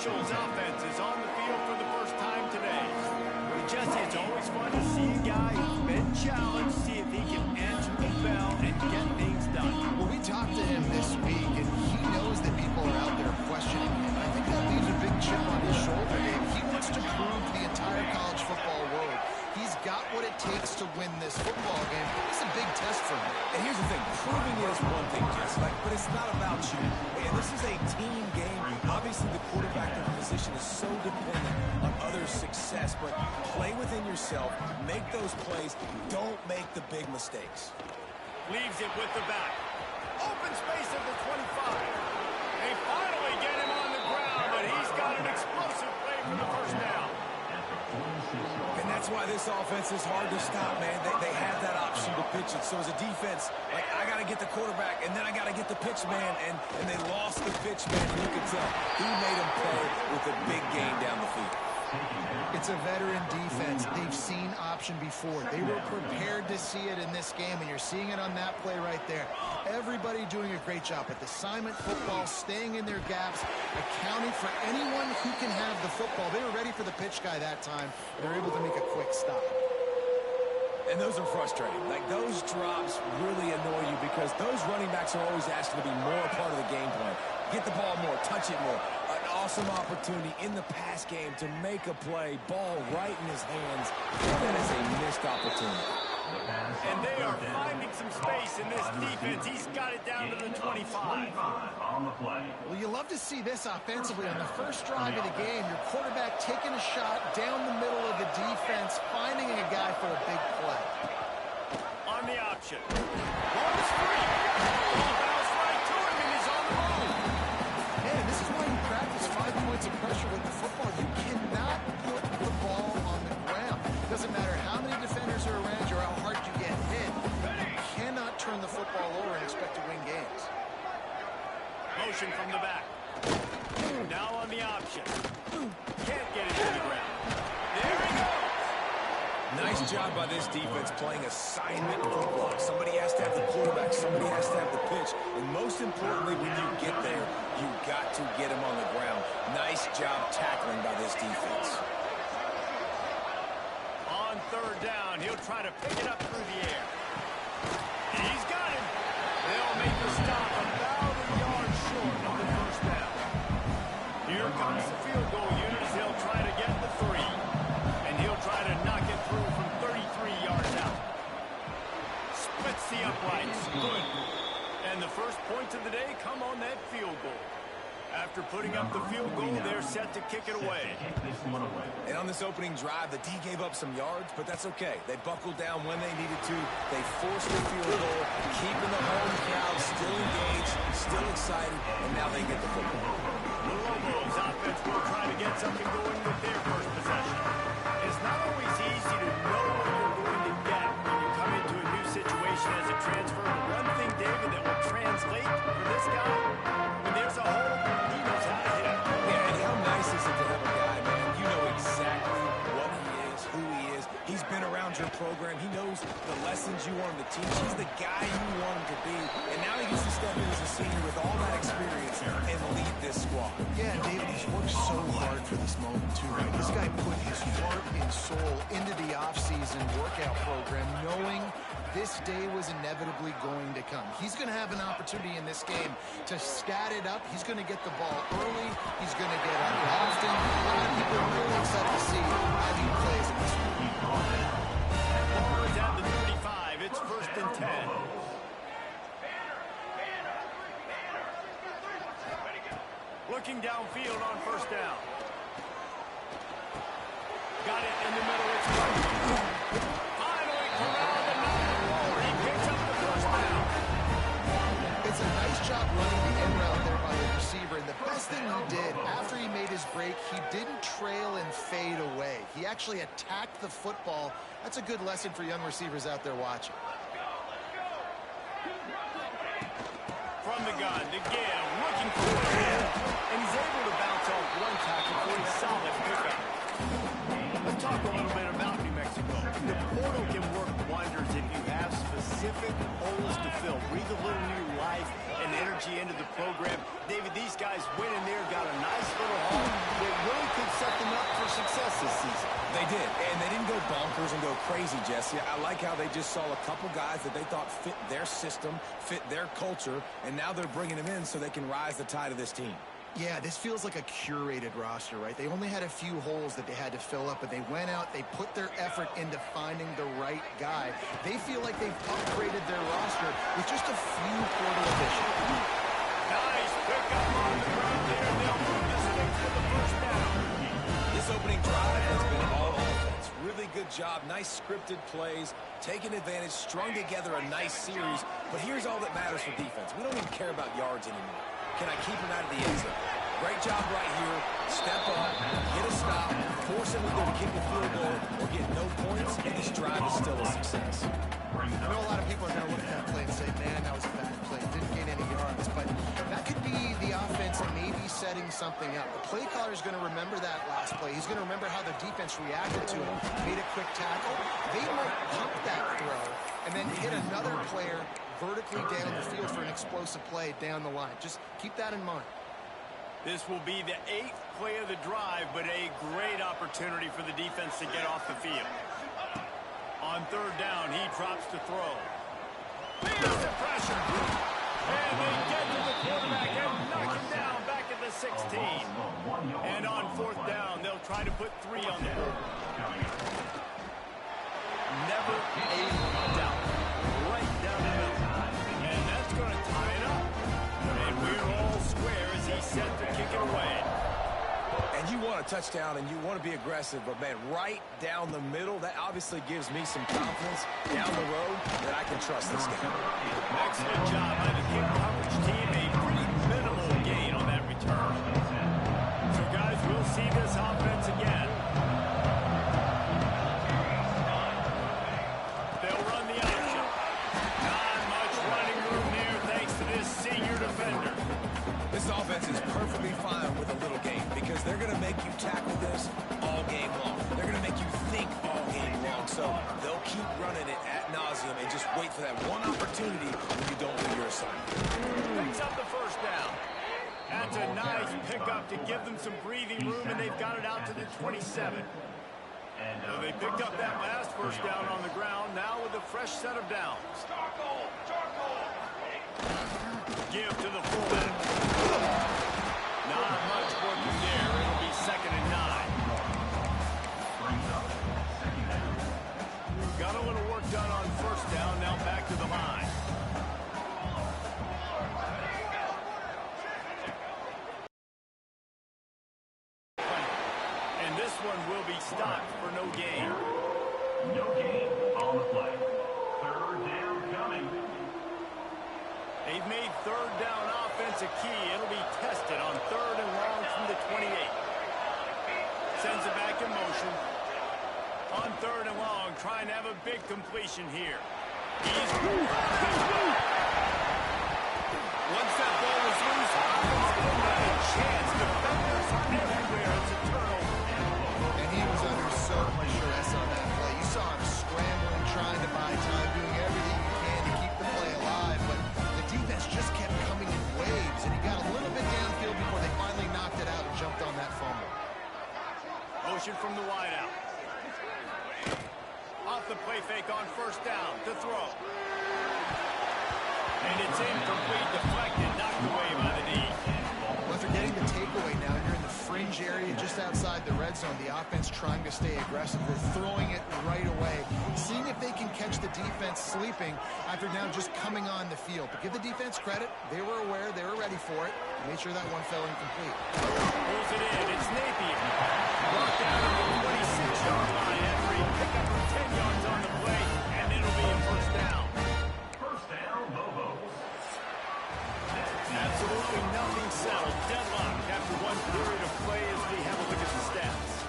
Marshall's offense is on the field for the first time today. Well, Jesse, it's always fun to see a guy who's been challenged, see if he can answer the bell and get things done. Well, we talked to him this week, and he knows that people are out there questioning him. I think that leaves a big chip on his shoulder, Dave. He wants to prove to the entire college football world he's got what it takes to win this football game. It's a big test for him. And here's the thing, proving it is one thing, Jesse, but it's not about you. And this is a team game. Obviously, the quarterback position is so dependent on others' success, but play within yourself, make those plays, don't make the big mistakes. Leaves it with the back. Open space at the 25. They finally get him on the ground, but he's got an explosive play for the first down. And that's why this offense is hard to stop, man. They have that option to pitch it. So as a defense, like, I got to get the quarterback, and then I got to get the pitch man, and they lost the pitch man. You can tell he made him play with a big gain down the field. It's a veteran defense. They've seen option before. They were prepared to see it in this game, and you're seeing it on that play right there. Everybody doing a great job with assignment football, staying in their gaps, accounting for anyone who can have the football. They were ready for the pitch guy that time. They're able to make a quick stop. And those are frustrating. Like, those drops really annoy you because those running backs are always asking to be more a part of the game plan. Get the ball more, touch it more. An awesome opportunity in the pass game to make a play. Ball right in his hands. That is a missed opportunity. And they are finding some space in this defense. He's got it down to the 25. On the play. Well, you love to see this offensively. On the first drive of the game, your quarterback taking a shot down the middle of the defense, finding a guy for a big play. On the option. Ball is free. Ball bounced right to him, and he's on the move. Man, this is why you practice 5 points of pressure with the football. You cannot put the ball on the ground. Doesn't matter how many defenders are around you or how hard you get hit. You cannot turn the football over and expect to win games. Motion from the back. Now on the option. Can't get it to the ground. There he goes. Nice job by this defense playing assignment football. Somebody has to have the quarterback. Somebody has to have the pitch. And most importantly, when you get there, you got to get him on the ground. Nice job tackling by this defense. On third down, he'll try to pick it up through the air. He's got him. They'll make the stop about a yard short of the first down. Here comes the field goal unit as they'll try to get the 3. And he'll try to knock it through from 33 yards out. Splits the uprights. Good. And the first points of the day come on that field goal. After putting up the field goal, they're set to kick it away. And on this opening drive, the D gave up some yards, but that's okay. They buckled down when they needed to. They forced the field goal, keeping the home crowd still engaged, still excited, and now they get the football. The Lobos offense will try to get something going with their first possession. It's not always easy to know what you're going to get when you come into a new situation as a transfer. But one thing, David, that will translate for this guy, when there's a hole, he knows how to hit it. Yeah, and how nice is it to have a guy, man? You know exactly what he is, who he is. He's been around your program. He knows the lessons you want him to teach. He's the guy you want him to be. And now he gets to step in as a senior with all that experience and lead this squad. Yeah, David, he's worked so hard for this moment, too, right? This guy put his heart and soul into the offseason workout program, knowing this day was inevitably going to come. He's going to have an opportunity in this game to stat it up. He's going to get the ball early. He's going to get it often. People are really excited to see how he plays in this one. Ball is at the 35. It's first and 10. Looking downfield on first down. Got it in the middle. It's finally corralled the ball. He picks up the first down. It's a nice job running the end route there by the receiver. And the best thing he did after he made his break, he didn't trail and fade away. He actually attacked the football. That's a good lesson for young receivers out there watching. From the gun, to Gale, looking for it. And he's able to bounce off one tackle for a solid pickup. Let's talk a little bit about New Mexico. The portal can work wonders if you have specific holes to fill. Breathe a little new life and energy into the program. David, these guys went in there, got a nice little haul. that really could set them up for success this season. They did, and they didn't go bonkers and go crazy, Jesse. I like how they just saw a couple guys that they thought fit their system, fit their culture, and now they're bringing them in so they can rise the tide of this team. Yeah, this feels like a curated roster, right? They only had a few holes that they had to fill up, but they went out, they put their effort into finding the right guy. They feel like they've upgraded their roster with just a few portal additions. Nice pickup on the ground there. They'll move this thing to the first down. This opening drive has been all offense. Really good job, nice scripted plays, taking advantage, strung together a nice series. But here's all that matters for defense. We don't even care about yards anymore. Can I keep him out of the end zone? Great job right here. Step up, get a stop, force him either to kick a field goal or get no points, and this drive is still a success. I know a lot of people are going to look at that play and say, man, that was a bad play. Didn't gain any yards. But that could be the offense maybe setting something up. The play caller is going to remember that last play. He's going to remember how the defense reacted to it, made a quick tackle. They might pump that throw and then hit another player vertically down the field for an explosive play down the line. Just keep that in mind. This will be the 8th play of the drive, but a great opportunity for the defense to get off the field. On third down, he drops to throw. Feels the pressure. And they get to the quarterback and knock him down back at the 16. And on fourth down, they'll try to put 3 on the board. Never a doubt. Right down the middle. And that's going to tie it up. And we're all square as he's set to kick it away. And you want a touchdown and you want to be aggressive, but man, right down the middle, that obviously gives me some confidence down the road that I can trust this game. Excellent job by the kick coverage team. A pretty minimal gain on that return. So guys, we'll see this offense again. They'll run the option. Not much running room there thanks to this senior defender. This offense is perfectly fine with a little game because they're going to make you tackle this all game long. They're going to make you think all game long. So they'll keep running it ad nauseum and just wait for that one opportunity when you don't do your assignment. Picks up the first down. That's a nice pickup to give them some breathing room, and they've got it out to the 27. So they picked up that last first down on the ground, now with a fresh set of downs. Give to the fullback. Not much working there. It'll be 2nd and 9. Got a little work done on first down, now back to the line. And this one will be stopped for no gain. No gain on the play. Third down coming. They've made third down offense a key. It'll be tested on 3rd and long from the 28. Sends it back in motion. On 3rd and long, trying to have a big completion here. Once that ball is loose, offense didn't have a chance. Defenders are everywhere. It's a turnover. And he was under so much stress on that play. You saw him scrambling, trying to buy time, doing everything he can to keep the play alive. But the defense just kept coming in waves, and he got a little bit downfield before they finally knocked it out and jumped on that fumble. Motion from the wideout. Off the play fake on first down to throw. And it's incomplete, deflected, knocked away by the knee. Well, after getting the takeaway now, you're in the fringe area just outside the red zone. The offense trying to stay aggressive. They're throwing it right away, seeing if they can catch the defense sleeping after now just coming on the field. But give the defense credit. They were aware. They were ready for it. Made sure that one fell incomplete. Pulls it in. It's Napier. Brought down to the 26-yard line after he picked up 10 yards on the play, and it'll be a first down. First down, Lobos. Absolutely nothing settled. Deadlock after one period of play as we have a look at the stats.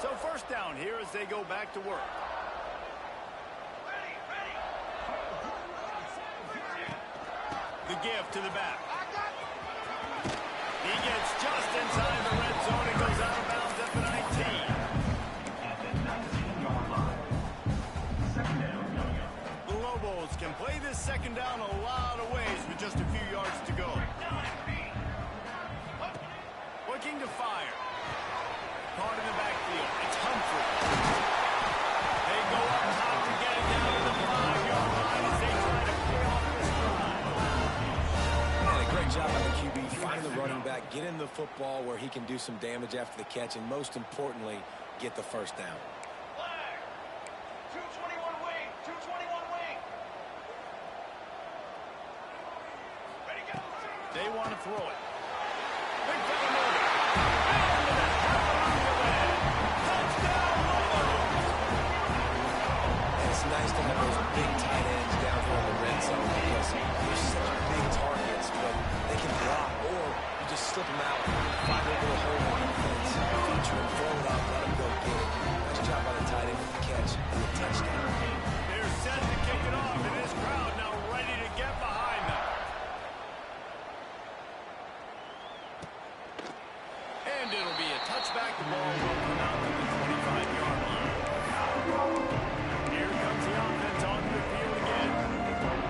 So first down here as they go back to work. The give to the back. He gets just inside the red zone and goes out of bounds get him the football where he can do some damage after the catch, and most importantly, get the first down. Flag. 221 wing. 221 wing. Ready, go. They want to throw it. Big fella moving. It's nice to have those big tight ends down here in the red zone because they're such big targets, but they can block, or you just slip them out, find a little hole on the fence, feature and throw it up, let them go get it. Nice job by the tight end with the catch and the touchdown. They're set to kick it off, and this crowd now ready to get behind them. And it'll be a touchback. The ball will come out to the 25-yard line. Here comes the offense onto the field again.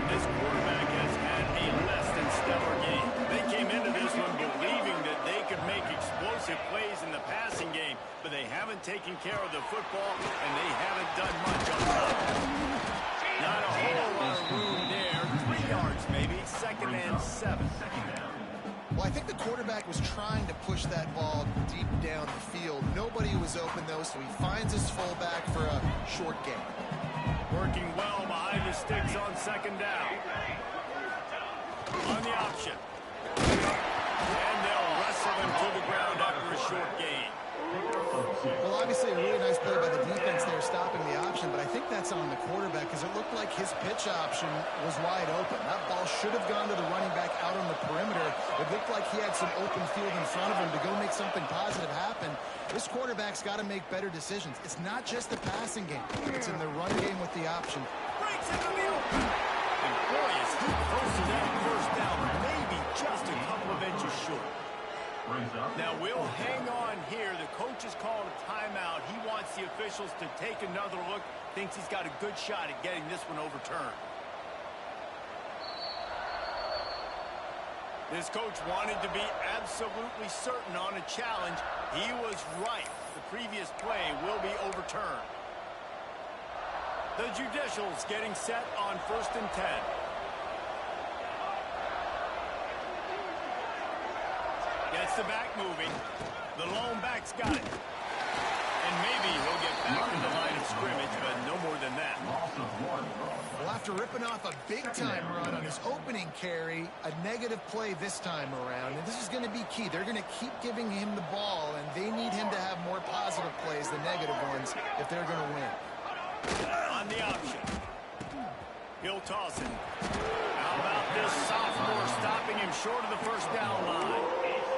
This quarterback has had a less than stellar game. They came into this one believing that they could make explosive plays in the passing game, but they haven't taken care of the football, and they haven't done much on top. Not a whole lot of room there. 3 yards maybe. 2nd and 7. Well, I think the quarterback was trying to push that ball deep down the field. Nobody was open, though, so he finds his fullback for a short gain. Working well behind the sticks on 2nd down. On the option. And they'll wrestle him to the ground after a short gain. Well, obviously a really nice play by the defense there stopping the option, but I think that's on the quarterback because it looked like his pitch option was wide open. That ball should have gone to the running back out on the perimeter. It looked like he had some open field in front of him to go make something positive happen. This quarterback's got to make better decisions. It's not just the passing game. It's in the run game with the option. Breaks into the open. And boy, is he close to that first down. Maybe just a couple of inches short. Now we'll hang on here. The coach has called a timeout. He wants the officials to take another look. Thinks he's got a good shot at getting this one overturned. This coach wanted to be absolutely certain on a challenge. He was right. The previous play will be overturned. The judicials getting set on 1st and 10. Gets the back moving. The lone back's got it. And maybe he'll get back to the line of scrimmage, but no more than that. Well, after ripping off a big-time run on his opening carry, a negative play this time around. And this is going to be key. They're going to keep giving him the ball, and they need him to have more positive plays than negative ones if they're going to win. On the option. He'll toss it. How about this sophomore stopping him short of the first down line?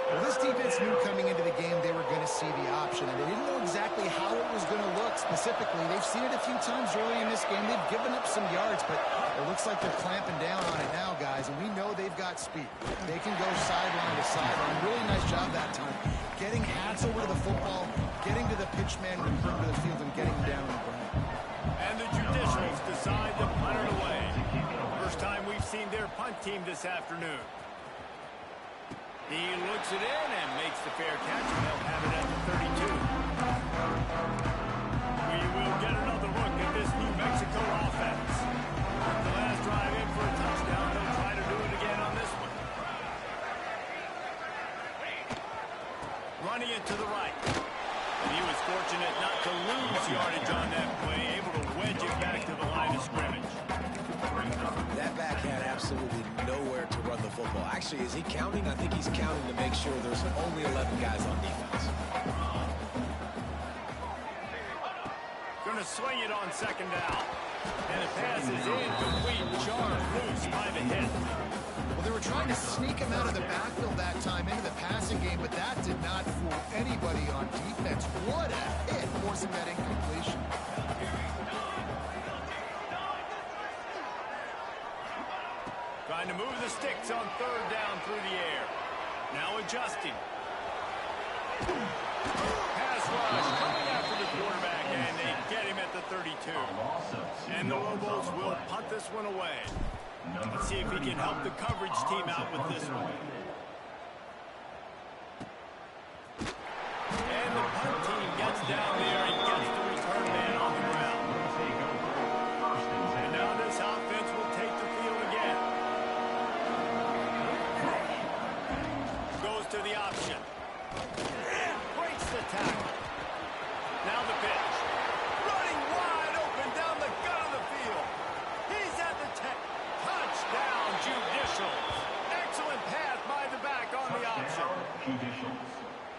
Well, this defense knew coming into the game they were going to see the option, and they didn't know exactly how it was going to look specifically. They've seen it a few times early in this game. They've given up some yards, but it looks like they're clamping down on it now, guys, and we know they've got speed. They can go sideline to sideline. Really nice job that time. Getting hats over to the football, getting to the pitch man when bring to the field, and getting down on the ground. And the judicials decide to punt it away. First time we've seen their punt team this afternoon. He looks it in and makes the fair catch, and they'll have it at the 32. We will get another look at this New Mexico offense. The last drive in for a touchdown. They'll try to do it again on this one. Running it to the right. And he was fortunate not to lose yardage on that play, able to wedge it back to the line of scrimmage. That back had absolutely nowhere to run the football. Actually, is he counting? I think he's counting to make sure there's only 11 guys on defense. Going to swing it on 2nd down. And the pass is incomplete. Charmed loose by the hit. Well, they were trying to sneak him out of the backfield that time into the passing game, but that did not fool anybody on defense. What a hit, forcing that incompletion. Trying to move the sticks on 3rd down through the air. Now adjusting. Pass rush coming after the quarterback, and they get him at the 32. And the Lobos will punt this one away. Let's see if he can help the coverage team out with this one. And the punt team gets down there and gets the return man on the ground. And now this offense will take the field again. Goes to to the option. Breaks the tackle. Now the pitch. Running wide open down the gut of the field. He's at the 10. Touchdown, Judicials. Excellent pass by the back on the option.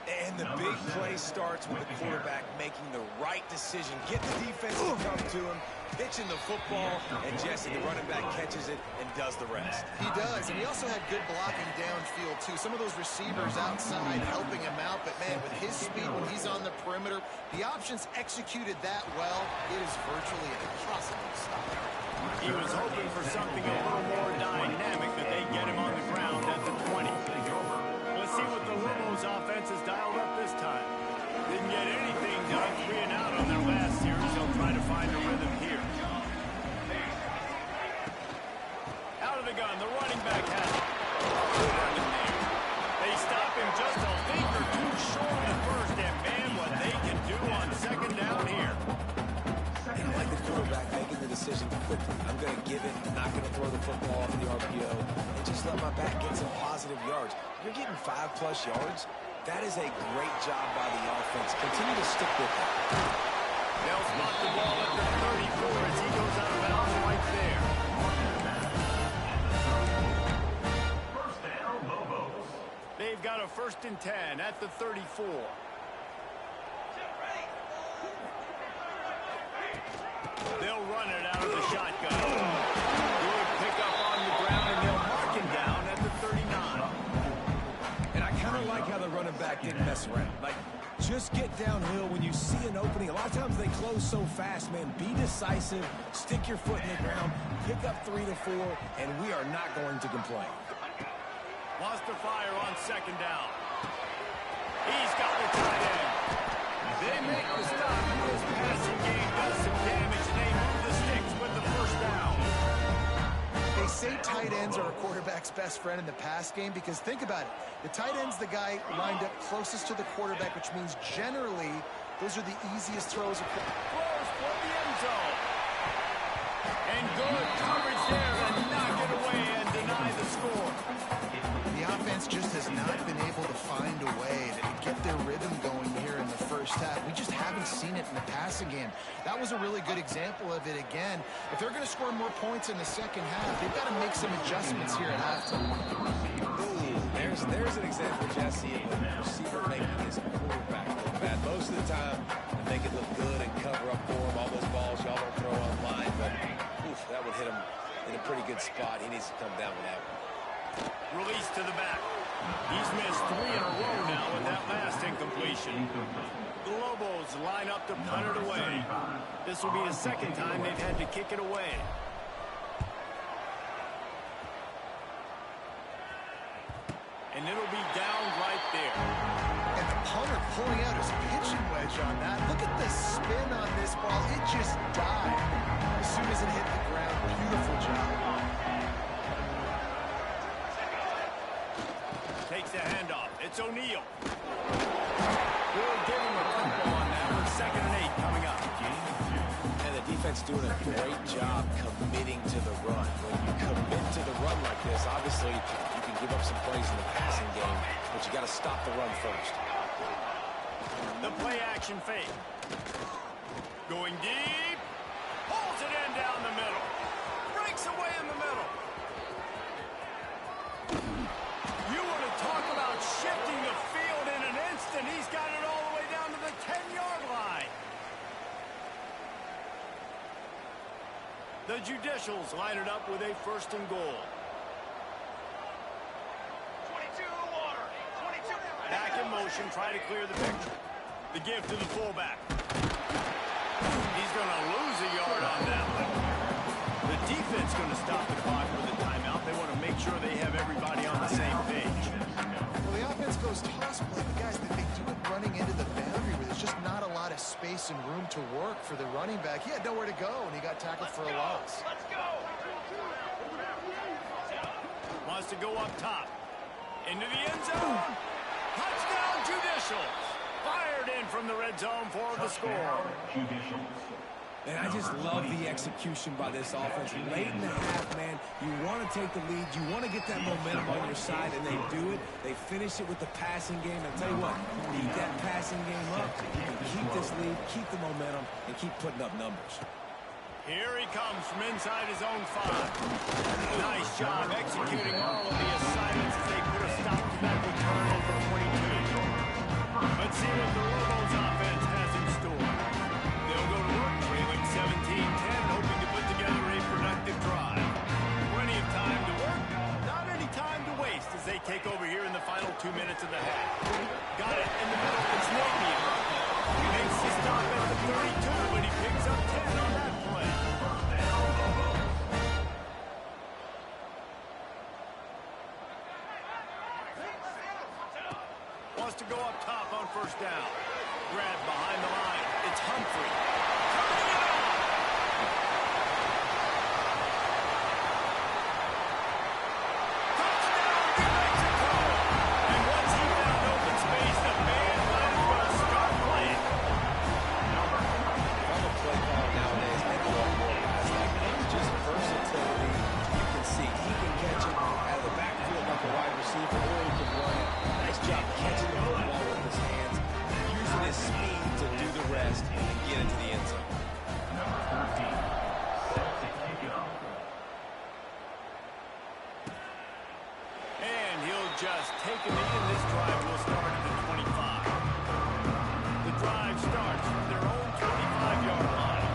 And the big play starts with the quarterback making the right decision. Get the defense to come to him, pitching the football, and Jesse, the running back, catches it and does the rest. He does, and he also had good blocking downfield, too. Some of those receivers outside helping him out, but, man, with his speed when he's on the perimeter, the options executed that well. It is virtually impossible to stop. He was hoping for something a little more dynamic, that they get him on the ground at the 20. Let's see what the Lobos offense has dialed up this time. Didn't get anything done 3 and out on their last series. They'll try to find a rhythm here. Out of the gun, the running back has it. They stop him just a leap or two short at first, and man, what they can do on second down here. And I like the quarterback making the decision quickly. I'm going to give it, not going to throw the football off the RPO, and just let my back get some positive yards. You're getting 5+ yards. That is a great job by the offense. Continue to stick with it. They'll spot the ball at the 34 as he goes out of bounds right there. First down, Lobos. They've got a 1st and 10 at the 34. They'll run it out of the shotgun. Good pickup on the ground, and they'll mark him down at the 39. And I kind of like how the running back didn't mess around. Like, just get downhill when you see an opening. A lot of times they close so fast, man. Be decisive, stick your foot in the ground, pick up 3 to 4, and we are not going to complain. Wants to fire on second down. He's got the tight end. They make the stop. This passing game does some damage, and they move the sticks with the 1st down. They say tight ends are a quarterback's best friend in the pass game because think about it. The tight end's the guy lined up closest to the quarterback, which means generally those are the easiest throws. Throws for the end zone. And good coverage there to knock it away and deny the score. The offense just has not been able to find a way to get their rhythm going here in the first half. We just haven't seen it in the passing game. That was a really good example of it again. If they're going to score more points in the second half, they've got to make some adjustments here at halftime. There's an example, Jesse, of the receiver making his quarterback look bad. Most of the time, they make it look good and cover up for him. All those balls y'all don't throw online, but that would hit him in a pretty good spot. He needs to come down with that one. Release to the back. He's missed 3 in a row now with that last incompletion. The Lobos line up to punt it away. This will be the 2nd time they've had to kick it away. And it'll be down right there. And the punter pulling out his pitching wedge on that. Look at the spin on this ball. It just died as soon as it hit the ground. Beautiful job. Takes the handoff. It's O'Neal. We'll give him a couple on that one. 2nd and 8 coming up. And the defense doing a great job committing to the run. When you commit to the run like this, obviously you can give up some plays in the passing game, but you got to stop the run first. The play action fake. Going deep. Pulls it in down the middle. Breaks away in the middle. You want to talk about shifting the field in an instant. He's got it all the way down to the 10-yard line. The Judicials line it up with a 1st and goal. 22 water. 22. Back in motion, try to clear the picture. The give to the fullback. He's going to lose a yard on that one. The defense going to stop the clock with a timeout. They want to make sure they have everybody on the same page. Well, the offense goes toss play, but guys, they do it running into the boundary where there's just not a lot of space and room to work for the running back. He had nowhere to go, and he got tackled for a loss. Let's go. Wants to go up top. Into the end zone. Touchdown, Judicials. Fired in from the red zone for the score. Judicials. And I just love the execution by this offense. Late in the half, man, you want to take the lead. You want to get that momentum on your side, and they do it. They finish it with the passing game. And I'll tell you what, keep that passing game up. You can keep this lead, keep the momentum, and keep putting up numbers. Here he comes from inside his own 5. Nice job executing all of the assignments as they put a stop to that return over 22. Let's see what the Lobos offense has in store. They'll go to work trailing 17-10, hoping to put together a productive drive. Plenty of time to work, not any time to waste as they take over here in the final 2 minutes of the half. Got it in the middle of its Navy. He makes the stop at the 32, but he picks up 10 on that play. Wants to go up top on first down. Grab behind the line. It's Humphrey. Coming out! Touchdown, New Mexico! And once he found open space, the man might as well start playing. If I'm a play caller nowadays, I love more guys like that. Just versatility. You can see he can catch it out of the backfield like a wide receiver, or he can run it. Nice job catching the football with his hands, using his speed to do the rest and get into the end zone. Number 13, set to kick it off. And he'll just take a knee, and this drive will start at the 25. The drive starts from their own 25-yard line.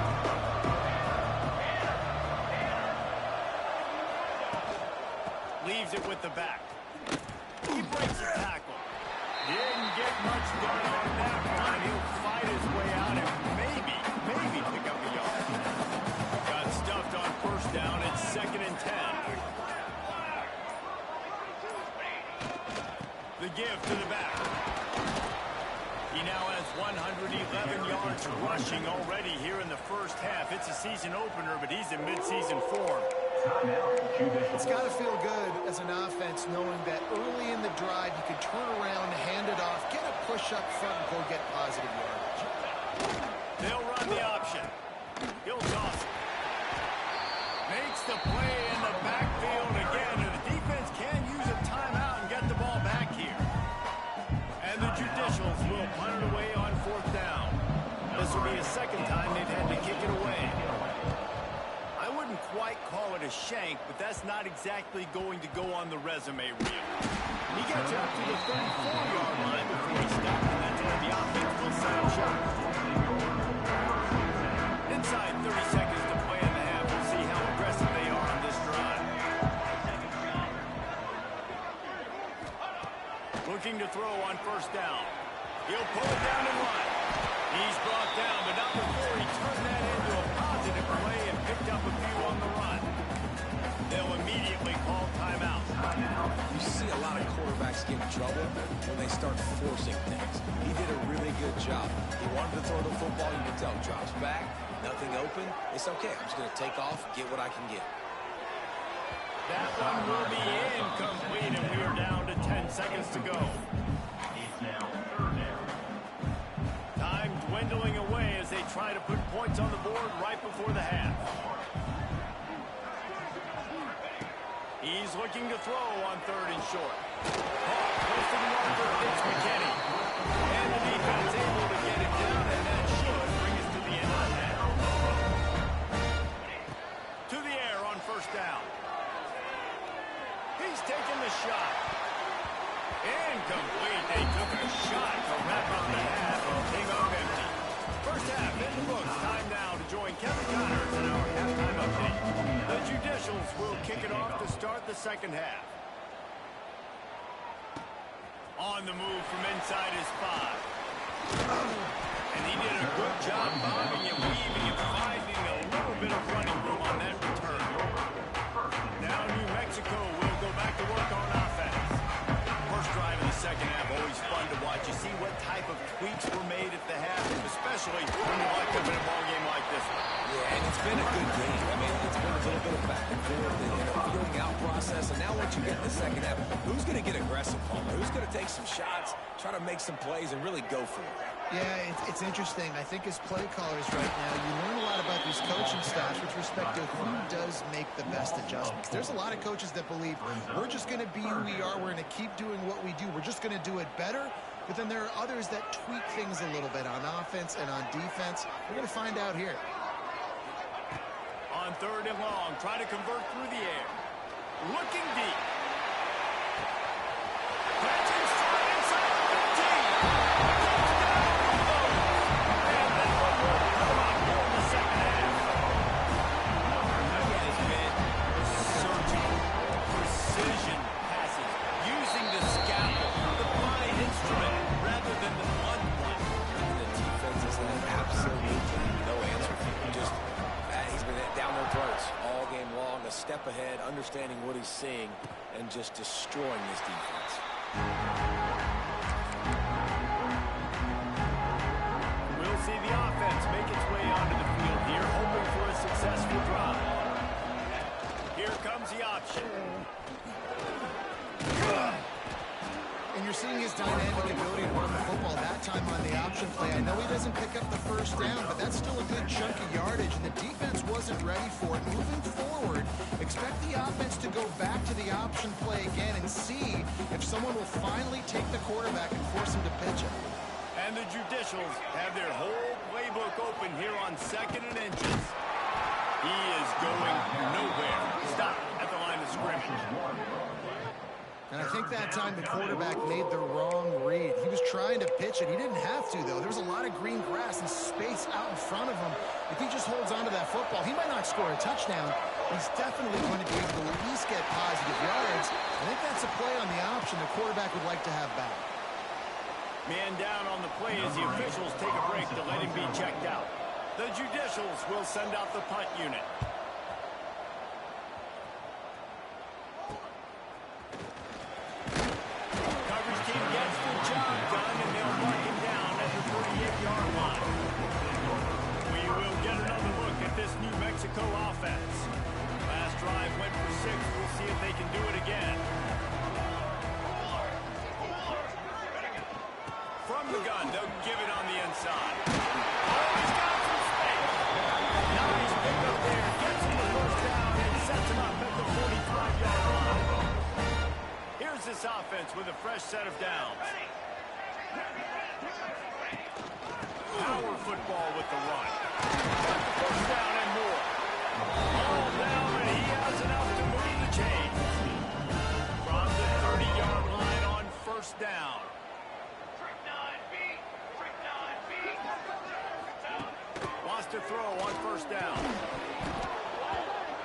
Leaves it with the back. He breaks the tackle. Didn't get much done on that one. He'll fight his way out and maybe pick up a yard. Got stuffed on first down. It's 2nd and 10. The give to the back. He now has 111 yards rushing already here in the first half. It's a season opener, but he's in midseason form. It's got to feel good as an offense knowing that early in the drive you can turn around, hand it off, get a push up front, and go get positive yardage. They'll run the option. He'll toss it. Makes the play in the backfield again, and the defense can use a timeout and get the ball back here. And the Judicials will punt it away on 4th down. This will be a second time they've had to kick it away. I wouldn't quite call it a shank, but that's not exactly going to go on the resume reel. He gets out to the 34-yard line before he stops, and that's where the offense will set up shop. Inside 30 seconds to play in the half. We'll see how aggressive they are on this drive. Looking to throw on first down. He'll pull it down and run. He's brought down, but not before he turned that into a positive play and picked up a few on the run. They'll immediately call timeout. You see a lot of quarterbacks get in trouble when they start forcing things. He did a really good job. He wanted to throw the football. You can tell. Drops back, nothing open. It's okay. I'm just going to take off, get what I can get. That one will be incomplete, and we are down to 10 seconds to go. It's now 3rd down. Time dwindling away as they try to put points on the board right before the half. He's looking to throw on 3rd and short. Close to the marker, it's McKinney. And the defense able to get it down, and that should bring us to the end of the half. To the air on first down. He's taking the shot. Incomplete. They took a shot to wrap up the half and came up empty. First half in the books. Time now to join Kevin Connors in our halftime update. The Judicials will kick it off to start the second half. On the move from inside his 5. And he did a good job bobbing and weaving and finding a little bit of running room on that return. Now New Mexico will go back to work on offense. First drive of the second half, always fun to watch. You see what type of tweaks were made at the half, especially when you like them in a ball game like this one. Yeah, and it's been a good game. I mean, it's been a little bit of back and forth and feeling out process. And now once you get in the second half, who's going to get aggressive, Palmer? Who's going to take some shots, try to make some plays, and really go for it. Yeah, it's interesting. I think as play callers right now, you learn a lot about these coaching staffs with respect to who does make the best adjustments. There's a lot of coaches that believe we're just going to be who we are. We're going to keep doing what we do. We're just going to do it better. But then there are others that tweak things a little bit on offense and on defense. We're going to find out here. On 3rd and long, try to convert through the air. Looking deep. Catching straight inside the 15. And that one will come out here in the second half. Again, it's been Surging, precision passes, using the scalpel, the fine instrument, rather than the blunt one. the defense has had absolutely no answer for him. Just, he's been down their throats all game long, a step ahead, understanding what he's seeing, and just destroying this defense. We'll see the offense make its way onto the field here, hoping for a successful drive. Here comes the option. And you're seeing his dynamic ability to run the football that time on the option play. I know he doesn't pick up the first down, but that's still a good chunk of yardage, and the defense wasn't ready for it. Moving forward, expect the offense to go back to the option play again and see if someone will finally take the quarterback and force him to pitch it. And the Judicials have their whole playbook open here on 2nd and inches. He is going nowhere. Stop at the line of scrimmage. And I think that time the quarterback made the wrong read. He was trying to pitch it. He didn't have to, though. There was a lot of green grass and space out in front of him. If he just holds on to that football, he might not score a touchdown. He's definitely going to be able to at least get positive yards. I think that's a play on the option the quarterback would like to have back. Man down on the play as the officials take a break to let him be checked out. The Judicials will send out the punt unit. Coverage team gets the job done, and they'll mark him down at the 38-yard line. We will get another look at this New Mexico offense. Last drive went for 6. We'll see if they can do it again. From the gun, they'll give it on the inside. Oh, he's got some space. Now he's picked up there, gets him the first down, and sets him up at the 45-yard line. Here's this offense with a fresh set of downs. Power football with the run. Got the first down and more. All down, and he has enough to move the chains. From the 30-yard line on 1st down. Wants to throw on 1st down.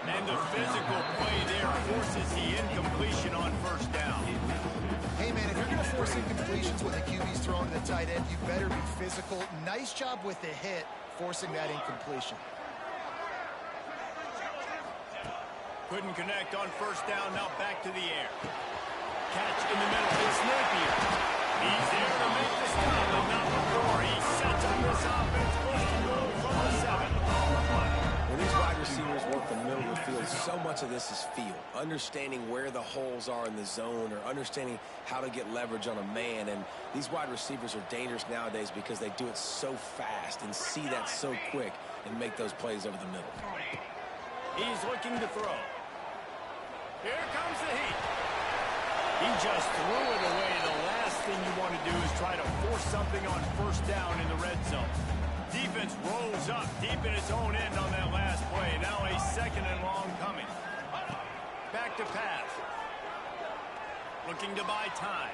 And the physical play there forces the incompletion on 1st down. Hey, man, if you're going to force incompletions when the QB's throwing the tight end, you better be physical. Nice job with the hit, forcing that incompletion. Couldn't connect on 1st down, now back to the air. Catch in the middle, it's Napier. He's there to make the stop, but not before. He sets up this offense, first and goal from the 7. When these wide receivers work the middle of the field, so much of this is feel. Understanding where the holes are in the zone, or understanding how to get leverage on a man. And these wide receivers are dangerous nowadays because they do it so fast and see that so quick and make those plays over the middle. He's looking to throw. Here comes the heat. He just threw it away. The last thing you want to do is try to force something on 1st down in the red zone. Defense rolls up deep in its own end on that last play. Now a 2nd and long coming. Back to pass. Looking to buy time.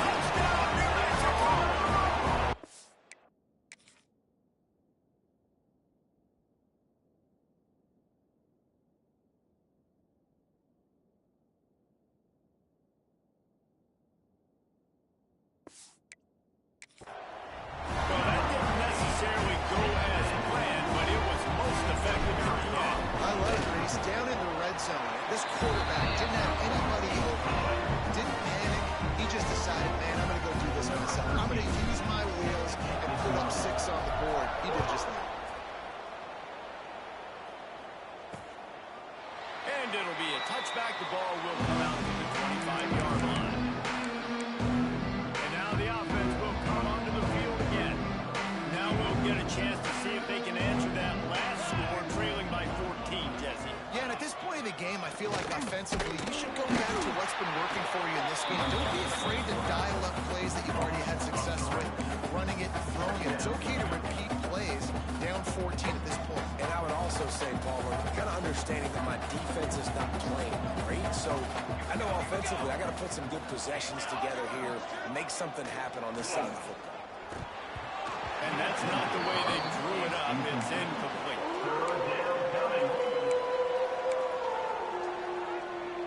Touchdown, New Mexico! Well, that didn't necessarily go as planned, but it was most effective in the end. I like it. He's down in the red zone. This quarterback didn't have anybody open. Didn't panic. He just decided, man, I'm going to go do this myself. I'm going to use my wheels and put up 6 on the board. He did just that. And it'll be a touchback. The ball will come out to the 25-yard line. And now the offense will come onto the field again. Now we'll get a chance to see if they can answer that last score, trailing by 14, Jesse. Yeah, and at this point in the game, I feel like offensively, you should go back to what's been working for you in this game. Don't be afraid to dial up plays that you've already had success with, running it and throwing it. It's okay to repeat plays down 14 at this point. And I would also say, Palmer, kind of understanding that my defense is not playing great. So I know offensively, I got to put some good possessions together here and make something happen on this side of the football. And that's not the way they drew it up. It's incomplete.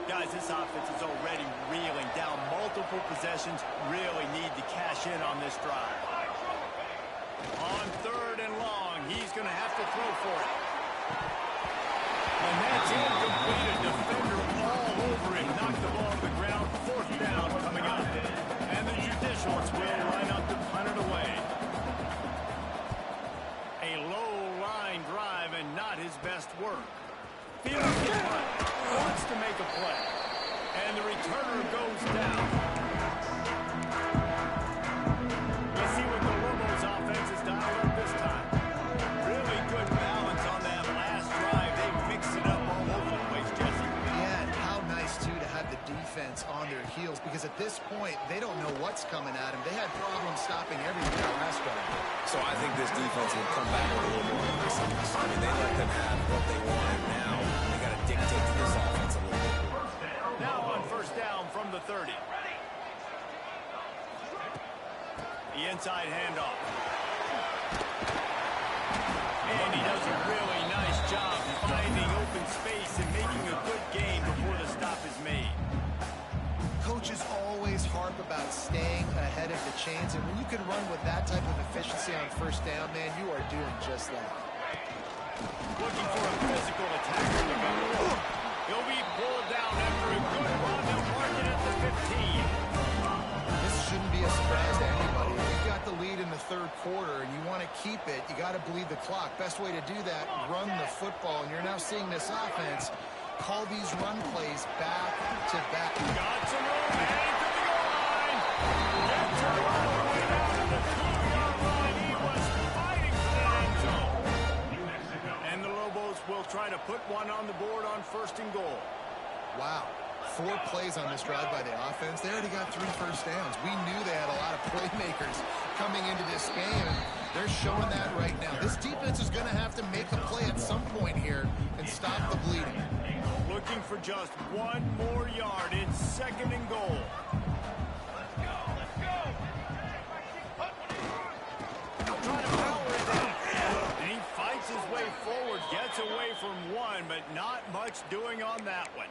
Guys, this offense is already reeling down multiple possessions. Really need to cash in on this drive. On 3rd and long, he's going to have to throw for it. And that's incomplete. A defender all over him. Knocked the ball to the ground. 4th down coming up. And the Judicials will line up to punt it away. A low-line drive and not his best work. Fields the punt. Wants to make a play. And the returner goes down. Let's see what the Lobos offense has dialed up this time. Really good balance on that last drive. They mixed it up all over the place, Jesse. Yeah, and how nice, too, to have the defense on their heels, because at this point, they don't know what's coming at them. They had problems stopping everything that last drive. So I think this defense will come back with a little more aggressiveness. I mean, they let them have what they wanted. Now they got to dictate to this offense a little bit. Now on 1st down from the 30. The inside handoff. And he does a really nice job finding open space and making a good game before the stop is made. Coaches always harp about staying ahead of the chains, and when you can run with that type of efficiency on 1st down, man, you are doing just that. Looking for a physical attack from the gunner. He'll be pulled down after a good run. They'll mark it at the 15. This shouldn't be a surprise to anybody. If you've got the lead in the 3rd quarter and you want to keep it, you got to bleed the clock. Best way to do that, run the football. And you're now seeing this offense call these run plays back to back. Got some room, heading to the goal line. Gets it all the way down to the 2-yard line. He was fighting for that end zone. And the Lobos will try to put one on the board on 1st and goal. Wow. 4 plays on this drive by the offense. They already got 3 first downs. We knew they had a lot of playmakers coming into this game, and they're showing that right now. This defense is going to have to make a play at some point here and stop the bleeding. Looking for just 1 more yard. It's 2nd and goal. Trying to power it down. And he fights his way forward, gets away from 1, but not much doing on that one.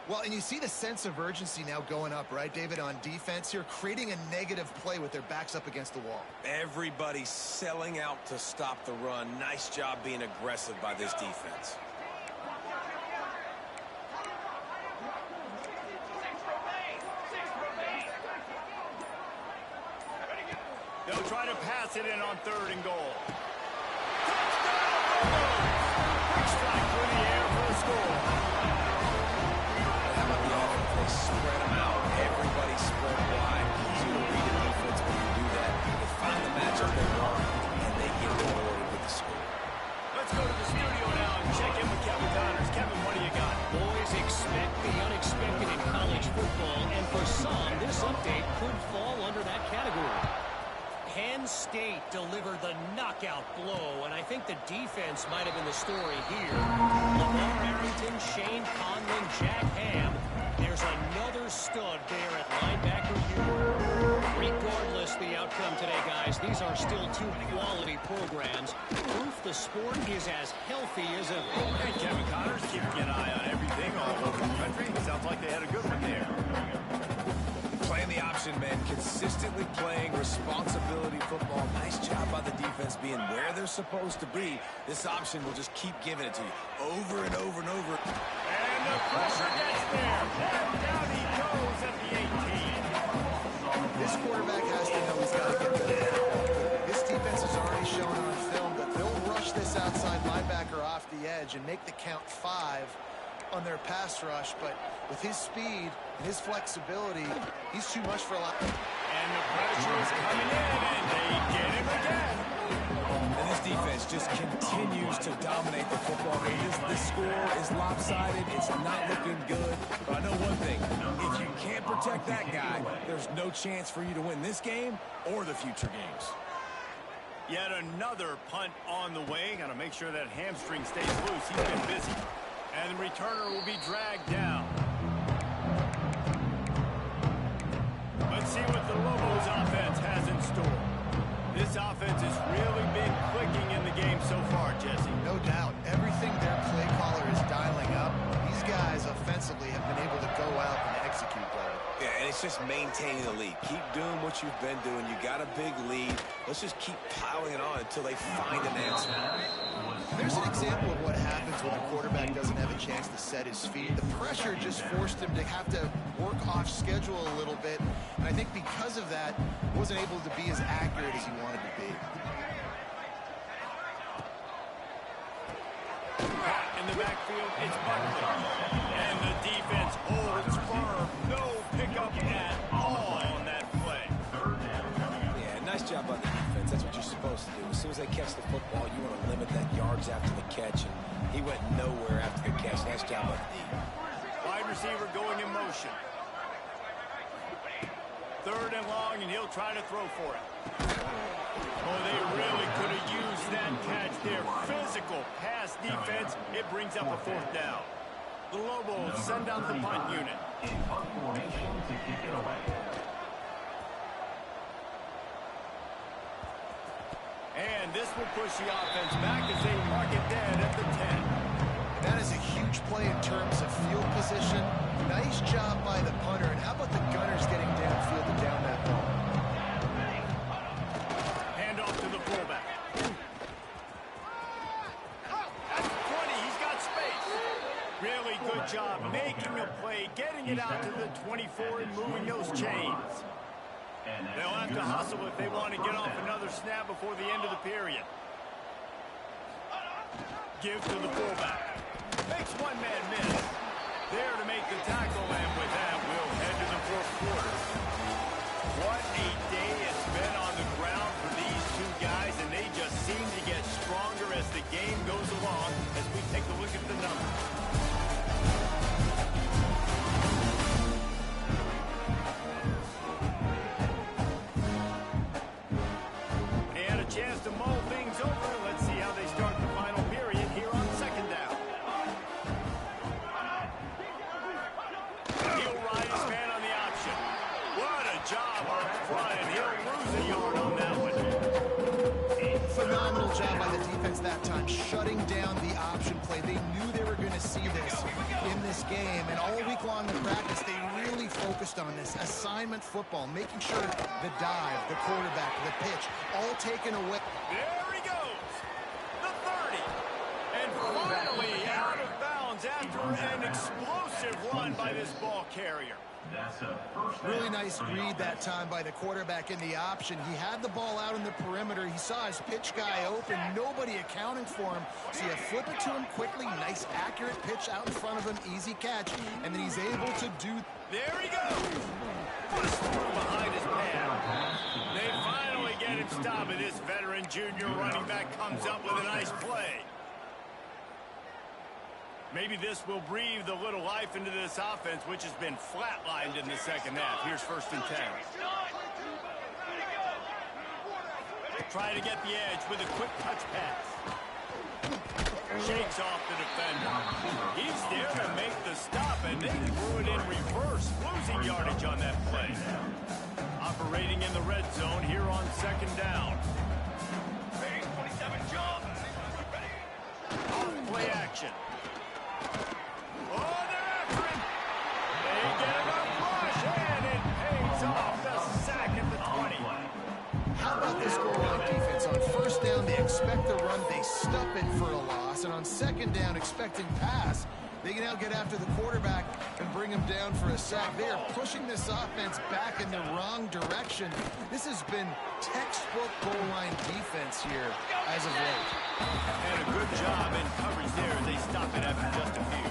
Well, and you see the sense of urgency now going up, right, David, on defense here, creating a negative play with their backs up against the wall. Everybody's selling out to stop the run. Nice job being aggressive by this defense. They'll try to pass it in on 3rd and goal. Quick strike through the air for the score. How about the offense? They spread them out. Everybody spread wide. Easy to read a defense when you do that. They find the matchup they want, and they get rewarded with the score. Let's go to the studio now and check in with Kevin Connors. Kevin, what do you got? Boys, expect the unexpected in college football, and for some, this update could fall under that category. Penn State delivered the knockout blow, and I think the defense might have been the story here. Lamar Arrington, Shane Conlon, Jack Ham. There's another stud there at linebacker here. Regardless the outcome today, guys, these are still 2 quality programs. Proof the sport is as healthy as ever. Hey, Kevin Connors, keeping an eye on everything all over the country. Sounds like they had a good one there. Playing the option, man. Consistently playing responsibility football. Nice job by the defense being where they're supposed to be. This option will just keep giving it to you over and over and over. And the pressure gets there. And down he goes at the 18. This quarterback has to know he's got to get rid of it. This defense has already shown on film that they'll rush this outside linebacker off the edge and make the count 5 on their pass rush, but with his speed and his flexibility, he's too much for a lot. And the pressure is coming in, and they get him again. And this defense just continues to dominate the football game. This score is lopsided. It's not looking good. But I know one thing. If you can't protect that guy, there's no chance for you to win this game or the future games. Yet another punt on the way. Got to make sure that hamstring stays loose. He's been busy. And the returner will be dragged down. Let's see what the Lobos offense has in store. This offense has really been clicking in the game so far, Jesse. No doubt. Everything their play caller is dialing up, these guys offensively have been able to go out and execute better. Yeah, and it's just maintaining the lead. Keep doing what you've been doing. You got a big lead. Let's just keep piling it on until they find an answer. There's an example of what happens when the quarterback doesn't have a chance to set his feet. The pressure just forced him to have to work off schedule a little bit. And I think because of that, wasn't able to be as accurate as he wanted to be. In the backfield, it's Buckley. And the defense holds firm. No pickup at all on that play. Yeah, nice job by the defense. That's what you're supposed to do. As soon as they catch the football, you want to limit that yards after the catch. And he went nowhere after the catch. Nice job by the defense. Wide receiver going in motion. Third and long, and he'll try to throw for it. Oh, they really could have used that catch there. Physical pass defense. It brings up a fourth down. The Lobos send out the punt unit. In punt formation to kick it away. And this will push the offense back as they mark it dead at the 10. That is a huge play in terms of field position. Nice job by the punter. And how about the Gunners getting downfield to down that ball? Hand off to the fullback. At the 20, he's got space. Really good job making a play, getting it out to the 24 and moving those chains. They'll have to hustle if they want to get off another snap before the end of the period. Give to the fullback. Makes one man miss. There to make the tackle, and with that, we'll head to the fourth quarter. What a day it's been on the ground for these two guys, and they just seem to get stronger as the game goes along as we take a look at the numbers. They had a chance to mull things over. Let's see how they start the final period here on second down. He'll ride his man on the option. What a job up front, and he'll lose a yard on that one. Phenomenal job by the defense that time, shutting down the option play. They knew they were going to see this in this game, and all week long in practice, they really focused on this assignment football, making sure the dive, the quarterback, the pitch, all taken away. There he goes, the 30. And finally out of bounds after an explosive run by this ball carrier. That's a first down. Really nice read that time by the quarterback in the option. He had the ball out in the perimeter. He saw his pitch guy open, nobody accounting for him. So you flip it to him quickly, nice accurate pitch out in front of him, easy catch, and then he's able to do. There he goes. Just threw behind his pad. They finally get him stopped, and this veteran junior running back comes up with a nice play. Maybe this will breathe a little life into this offense, which has been flatlined in the second half. Here's first and 10. Try to get the edge with a quick touch pass. Shakes off the defender. He's there to make the stop, and they threw it in reverse, losing yardage on that play. Operating in the red zone here on second down. Play action. Oh, they're after him. They get him up rush, and it pays off the sack at the 20. How about this goal line defense? On first down, they expect the run, they stuff it for a loss. And on second down, expecting pass, they can now get after the quarterback and bring him down for a sack. They are pushing this offense back in the wrong direction. This has been textbook goal line defense here as of late. And a good job in coverage there. They stop it after just a few.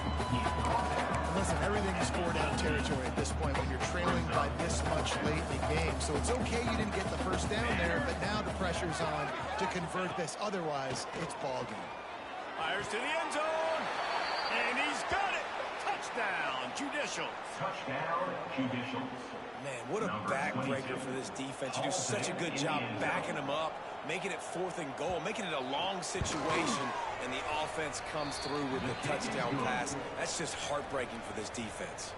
territory at this point when you're trailing by this much late in the game. So it's okay you didn't get the first down there, but now the pressure's on to convert this. Otherwise, it's ball game. Fires to the end zone, and he's got it. Touchdown, Judicial. Touchdown, Judicial. Man, what a backbreaker for this defense. You do such a good job backing them up, making it 4th and goal, making it a long situation, and the offense comes through with the touchdown pass. That's just heartbreaking for this defense.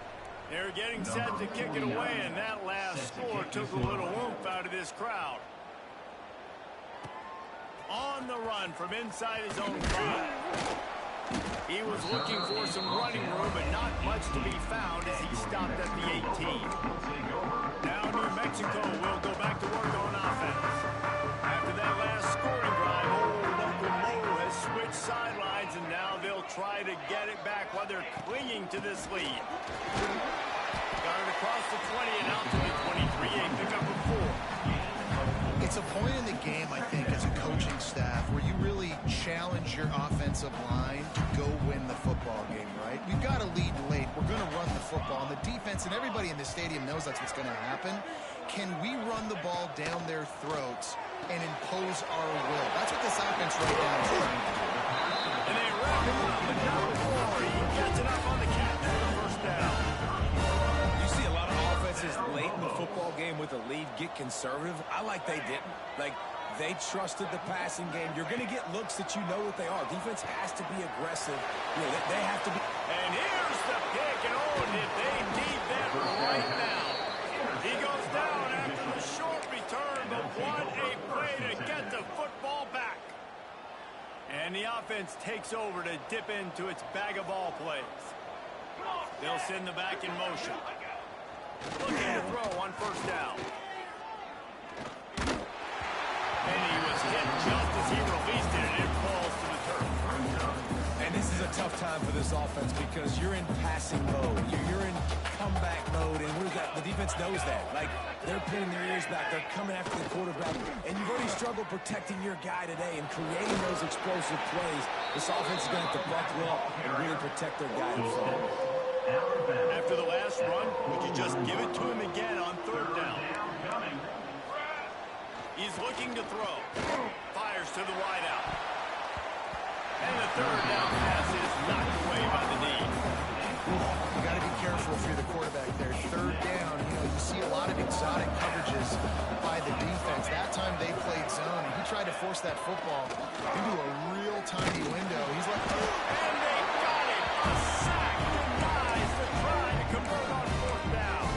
They're getting set to kick it away, and that last score took a little oomph out of this crowd. On the run from inside his own 5. He was looking for some running room, but not much to be found as he stopped at the 18. Now New Mexico will go back to work on offense. After that last scoring drive, old Uncle Mo has switched sidelines, and now they'll try to get it back while they're clinging to this lead. Got it across the 20 and out to the 23. A pickup of 4. It's a point in the game, I think, as a coaching staff where you really challenge your offensive line to go win the football game, right? We've got to lead late. We're going to run the football. And the defense and everybody in the stadium knows that's what's going to happen. Can we run the ball down their throats and impose our will? That's what this offense right now is trying to do. And they wrap him up, but not before he gets it up on the catch for the first down. You see a lot of offenses late in the football game with a lead get conservative. I like they didn't. Like, they trusted the passing game. You're going to get looks that you know what they are. Defense has to be aggressive. You know, they have to be. And here's the pick, and oh, did they need that right now. He goes down after the short return, but what a play to get the football back. And the offense takes over to dip into its bag of ball plays. They'll send the back in motion. Looking to throw on first down. And he was hit just as he released it, and it falls to the turf. And this is a tough time for this offense because you're in passing mode. You're in comeback mode, and the defense knows that. Like, they're pinning their ears back. They're coming after the quarterback. And you've already struggled protecting your guy today and creating those explosive plays. This offense is going to have to buckle up and really protect their guy himself. After the last run, would you just give it to him again on third down? He's looking to throw. Fires to the wideout. And the third down pass is knocked away by the knee. You got to be careful if you're the quarterback there. Third down, you see a lot of exotic coverages by the defense. That time they played zone. He tried to force that football into a real tiny window. He's like, and they got it. A sack denies the try to convert on fourth down.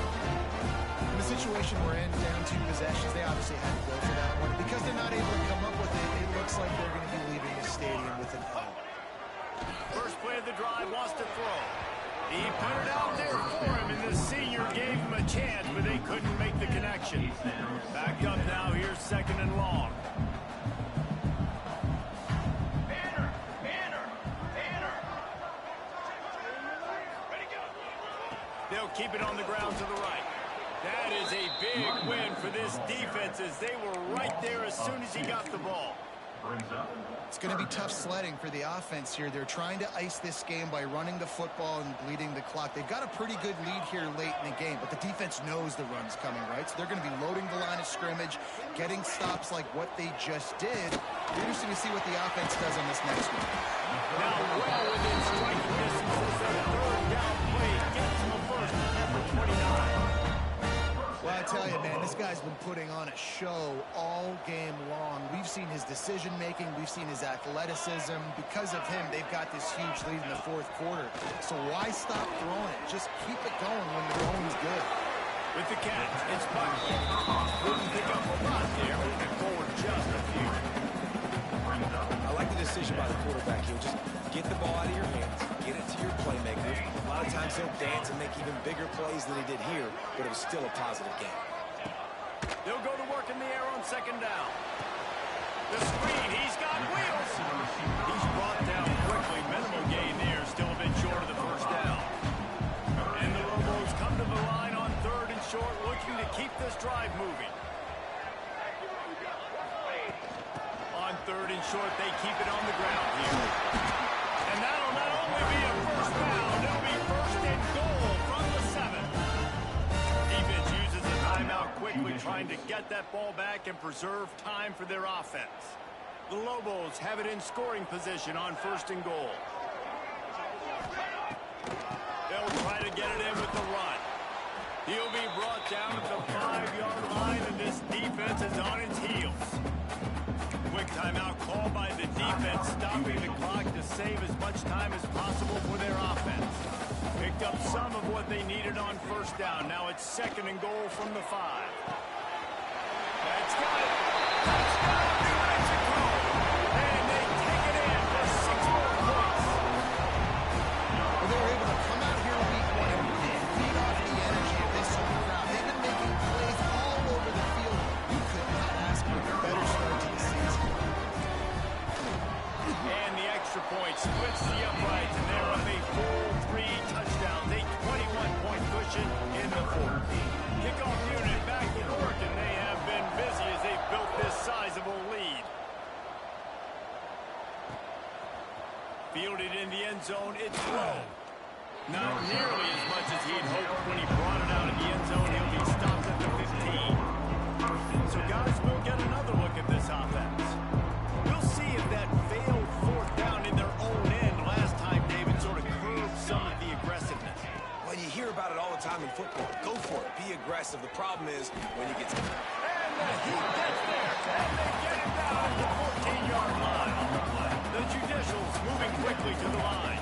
In the situation we're in, down 2 possessions, they obviously had to go for that one. Because they're not able to come up with it, it looks like they're going to be leaving the stadium with an L. First play of the drive, wants to throw. He put it out there for him, and the senior gave him a chance, but they couldn't make the connection. Backed up now, here's 2nd and long. They'll keep it on the ground to the right. That is a big win for this defense as they were right there as soon as he got the ball. It's going to be tough sledding for the offense here. They're trying to ice this game by running the football and bleeding the clock. They've got a pretty good lead here late in the game, but the defense knows the run's coming, right? So they're going to be loading the line of scrimmage, getting stops like what they just did. Interesting to see what the offense does on this next one. Now, well within striking distance as that third down play gets him a first at number 29. Well, I tell you, man, this guy's been putting on a show all game long. We've seen his decision-making. We've seen his athleticism. Because of him, they've got this huge lead in the fourth quarter. So why stop throwing it? Just keep it going when the going's good. With the catch, it's Buckley. Wouldn't pick up a lot there, moving forward just a few. I like the decision by the quarterback here. Just get the ball out of your hands, get it to your playmakers. A lot of times he'll dance and make even bigger plays than he did here, but it was still a positive game. They'll go to work in the air on 2nd down. The screen, he's got wheels. He's brought down quickly. Minimal gain there, still a bit short of the first down. And the Lobos come to the line on 3rd and short, looking to keep this drive moving. On 3rd and short, they keep it on the ground here. And that'll not only be a first down, it'll be 1st and goal from the 7. trying to get that ball back and preserve time for their offense. The Lobos have it in scoring position on 1st and goal. They'll try to get it in with the run. He'll be brought down at the 5-yard line, and this defense is on its heels. Quick timeout called by the defense, stopping the clock to save as much time as possible for their offense. Picked up some of what they needed on 1st down. Now it's 2nd and goal from the 5. That's got it. Touchdown, New Mexico. And they take it in for 6 more points. Well, they were able to come out here week 1 and really feed off the energy of this home crowd. They've been making plays all over the field. You could not ask for a better start to the season. And the extra point splits the uprights, and they're up a full 3 touchdowns, a 21-point cushion in the 4th. Kickoff unit back to work, and they have been busy as they've built this sizable lead. Fielded in the end zone, it's low. Not nearly as much as he'd hoped when he brought it out in the end zone. He'll be stopped at the 15. So guys, we'll get another look at this offense. We'll see if that failed 4th down in their own end last time, David, sort of curbed some of the aggressiveness. Well, you hear about it all the time in football. Go for it. Be aggressive. The problem is when you get to... And the heat gets there, and they get it down at the 14-yard line. The Judicials moving quickly to the line.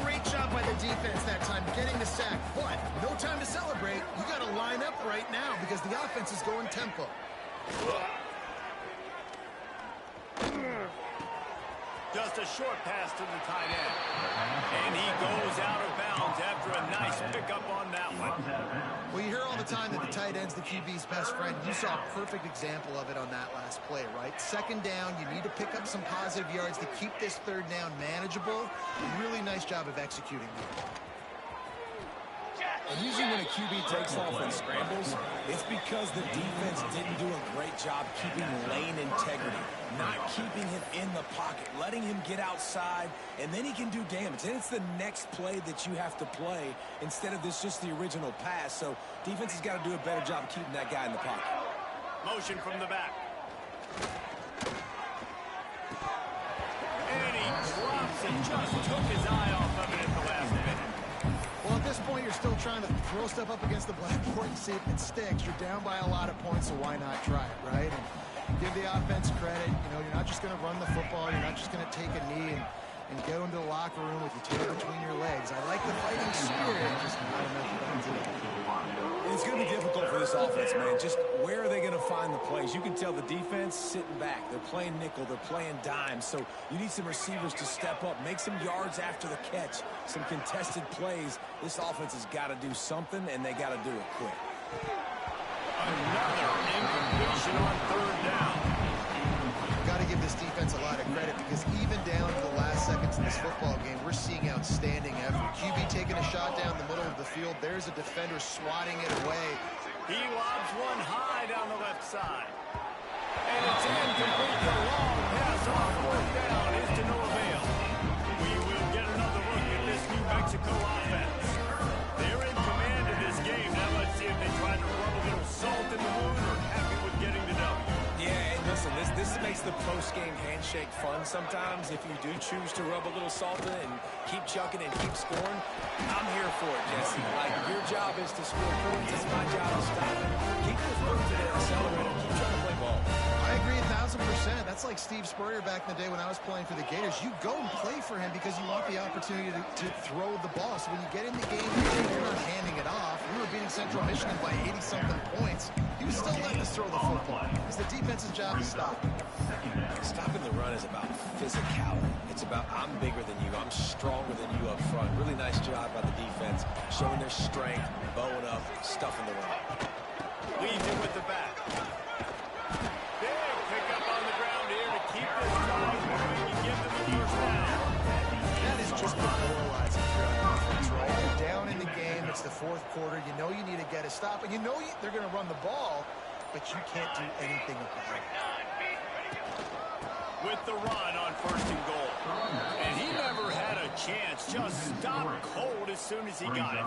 Great job by the defense that time, getting the sack. But no time to celebrate. You got to line up right now because the offense is going tempo. Just a short pass to the tight end. And he goes out of bounds after a nice pickup on that one. Well, you hear all the time that the tight end's the QB's best friend. You saw a perfect example of it on that last play, right? 2nd down, you need to pick up some positive yards to keep this 3rd down manageable. Really nice job of executing that. And usually when a QB takes off and scrambles, it's because the defense didn't do a great job keeping lane integrity, not keeping him in the pocket, letting him get outside, and then he can do damage. And it's the next play that you have to play instead of this just the original pass. So defense has got to do a better job of keeping that guy in the pocket. Motion from the back. And he drops and just took his eye off of it at the last minute. Well, at this point, you're still trying to throw stuff up against the blackboard and see if it sticks. You're down by a lot of points, so why not try it, right? And give the offense credit. You know, you're not just going to run the football. You're not just going to take a knee and go into the locker room with your tail between your legs. I like the fighting spirit, just not enough of that today. It's going to be difficult for this offense, man. Just where are they going to find the plays? You can tell the defense sitting back. They're playing nickel. They're playing dime. So you need some receivers to step up, make some yards after the catch, some contested plays. This offense has got to do something, and they got to do it quick. Another incompletion on 3rd down. Got to give this defense a lot of credit because even down to the last seconds in this football game, we're seeing outstanding effort. QB taking a shot down the middle of the field. There's a defender swatting it away. He lobs one high down the left side. And it's incomplete. The long pass on 4th down is to no avail. We will get another look at this New Mexico offense. They're in command of this game. Now let's see if they try to rub a little salt in the wound or happy with getting the W. Yeah, and listen, this makes the post-game handshake fun sometimes. If you do choose to rub a little salt in and keep chucking and keep scoring, I'm here for it, Jesse. Like, your job is to score points. It's my job to stop it. Keep the foot to the accelerator. Keep trying to play ball. I agree 1,000%. That's like Steve Spurrier back in the day when I was playing for the Gators. You go and play for him because you want the opportunity to throw the ball. So when you get in the game, you're not handing it off. We were beating Central Michigan by 80-something points. He was still letting us throw the football. It's the defense's job to stop. Stopping the run is about physicality. It's about I'm bigger than you. I'm stronger than you up front. Really nice job by the defense, showing their strength, bowing up, stuffing the run. Leads it with the back. Big pickup on the ground here to keep this drive moving and give them the first down. That is just demoralizing for our defense, right? You're down in the game. It's the 4th quarter. You know you need to get a stop, and you know they're going to run the ball, but you can't do anything about it. With the run on 1st and goal. And he never had a chance. Just stopped cold as soon as he got it.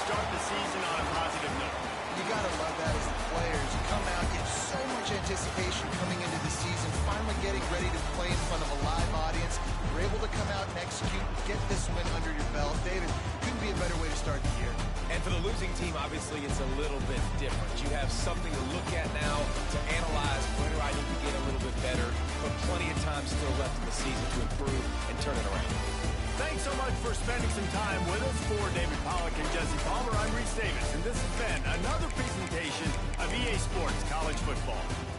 start the season on a positive note. You got to love that as the players. You come out, you have so much anticipation coming into the season, finally getting ready to play in front of a live audience. You're able to come out and execute, get this win under your belt. David, couldn't be a better way to start the year. And for the losing team, obviously, it's a little bit different. You have something to look at now to analyze where do I need to get a little bit better, but plenty of time still left in the season to improve and turn it around. Thanks so much for spending some time with us. For David Pollack and Jesse Palmer, I'm Reese Davis, and this has been another presentation of EA Sports College Football.